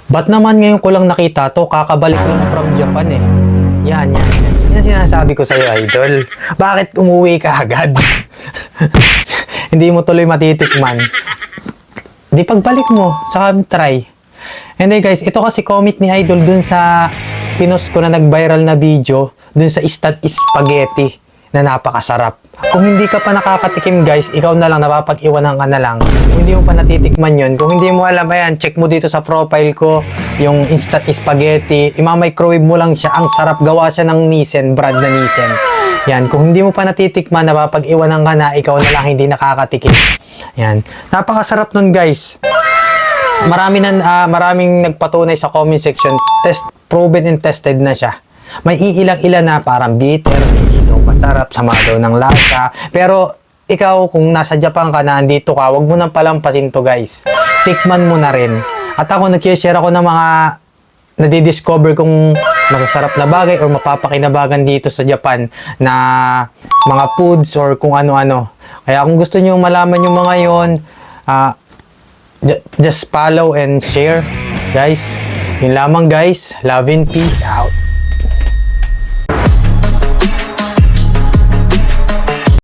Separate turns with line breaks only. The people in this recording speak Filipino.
Ba't naman ngayon ko lang nakita to? Kakabalik lang from Japan eh. Yan. Yan sinasabi ko sa'yo, idol. Bakit umuwi ka agad? Hindi mo tuloy matitikman. Di pagbalik mo, saka try. And then guys, ito kasi comment ni idol dun sa pinost ko na nag-viral na video dun sa instant spaghetti na napakasarap. Kung hindi ka pa nakakatikim guys, ikaw na lang, napapag-iwanan ka na lang. Kung hindi mo pa natitikman yun, kung hindi mo alam, ayan, check mo dito sa profile ko, yung instant spaghetti, ima-microwave mo lang siya, ang sarap, gawa siya ng Nissin, brand na Nissin. Yan, kung hindi mo pa natitikman, napapag-iwanan ka na, ikaw na lang hindi nakakatikim. Yan, napakasarap nun guys. Maraming nagpatunay sa comment section, proven and tested na siya. May iilang-ilan na parang bitter, hindi daw masarap, sama daw ng lasa. Pero ikaw, kung nasa Japan ka na, andito ka, wag mo nang palampasin to guys. Tikman mo na rin. At ako, nag-share ako ng mga nadidiscover kong masasarap na bagay or mapapakinabagan dito sa Japan na mga foods or kung ano-ano. Kaya kung gusto nyo malaman yung mga yon, just follow and share guys. Yun lamang guys. Love and peace out.